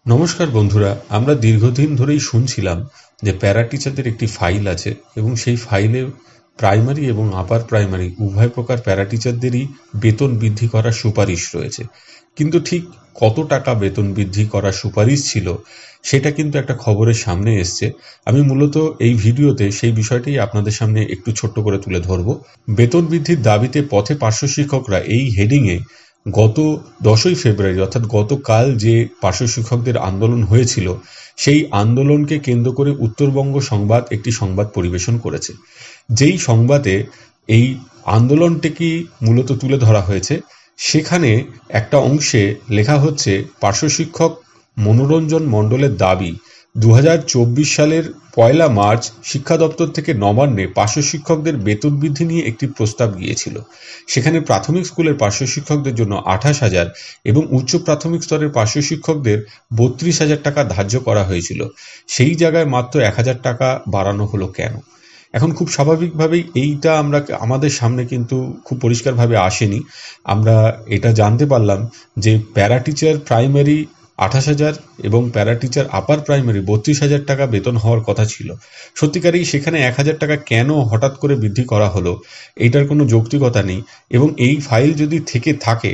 নমস্কার বন্ধুরা, আমরা দীর্ঘদিন ধরেই শুনছিলাম যে প্যারা টিচারদের একটি ফাইল আছে এবং সেই ফাইলে প্রাইমারি এবং আপার প্রাইমারি উভয় প্রকার প্যারা টিচারদেরই বেতন বৃদ্ধি করার সুপারিশ রয়েছে। কিন্তু ঠিক কত টাকা বেতন বৃদ্ধি করার সুপারিশ ছিল সেটা কিন্তু একটা খবরের সামনে এসছে। আমি মূলত এই ভিডিওতে সেই বিষয়টাই আপনাদের সামনে একটু ছোট্ট করে তুলে ধরব। বেতন বৃদ্ধির দাবিতে পথে পার্শ্ব শিক্ষকরা এই হেডিংয়ে গত 10ই ফেব্রুয়ারি অর্থাৎ গতকাল যে পার্শ্ব শিক্ষকদের আন্দোলন হয়েছিল সেই আন্দোলনকে কেন্দ্র করে উত্তরবঙ্গ সংবাদ একটি সংবাদ পরিবেশন করেছে। যেই সংবাদে এই আন্দোলনটিকে মূলত তুলে ধরা হয়েছে, সেখানে একটা অংশে লেখা হচ্ছে পার্শ্ব শিক্ষক মনোরঞ্জন মণ্ডলের দাবি 2024 সালের 1 মার্চ শিক্ষা দপ্তর থেকে নবান্নে পার্শ্ব শিক্ষকদের বেতন বৃদ্ধি নিয়ে একটি প্রস্তাব গিয়েছিল। সেখানে প্রাথমিক স্কুলের পার্শ্ব শিক্ষকদের জন্য 28,000 এবং উচ্চ প্রাথমিক স্তরের পার্শ্ব শিক্ষকদের 32,000 টাকা ধার্য করা হয়েছিল। সেই জায়গায় মাত্র 1,000 টাকা বাড়ানো হলো কেন? এখন খুব স্বাভাবিকভাবেই এইটা আমাদের সামনে কিন্তু খুব পরিষ্কারভাবে আসেনি। আমরা এটা জানতে পারলাম যে প্যারা টিচার প্রাইমারি 28,000 এবং প্যারা টিচার আপার প্রাইমারি 32,000 টাকা বেতন হওয়ার কথা ছিল। সত্যিকারেই সেখানে 1,000 টাকা কেন হঠাৎ করে বৃদ্ধি করা হলো, এইটার কোনো যৌক্তিকতা নেই। এবং এই ফাইল যদি থেকে থাকে,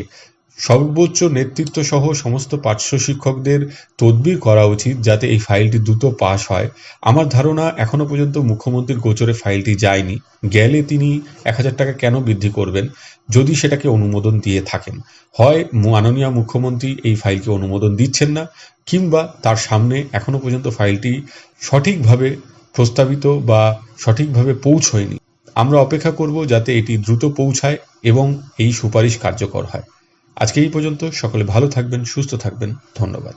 সর্বোচ্চ নেতৃত্ব সহ সমস্ত পার্শ্ব শিক্ষকদের তদবির করা উচিত যাতে এই ফাইলটি দ্রুত পাশ হয়। আমার ধারণা এখনো পর্যন্ত মুখ্যমন্ত্রীর গোচরে ফাইলটি যায়নি। গেলে তিনি 1,000 টাকা কেন বৃদ্ধি করবেন যদি সেটাকে অনুমোদন দিয়ে থাকেন? হয় মাননীয় মুখ্যমন্ত্রী এই ফাইলকে অনুমোদন দিচ্ছেন না, কিংবা তার সামনে এখনো পর্যন্ত ফাইলটি সঠিকভাবে প্রস্তাবিত বা সঠিকভাবে পৌঁছয়নি। আমরা অপেক্ষা করব যাতে এটি দ্রুত পৌঁছায় এবং এই সুপারিশ কার্যকর হয়। আজকে এই পর্যন্ত। সকলে ভালো থাকবেন, সুস্থ থাকবেন। ধন্যবাদ।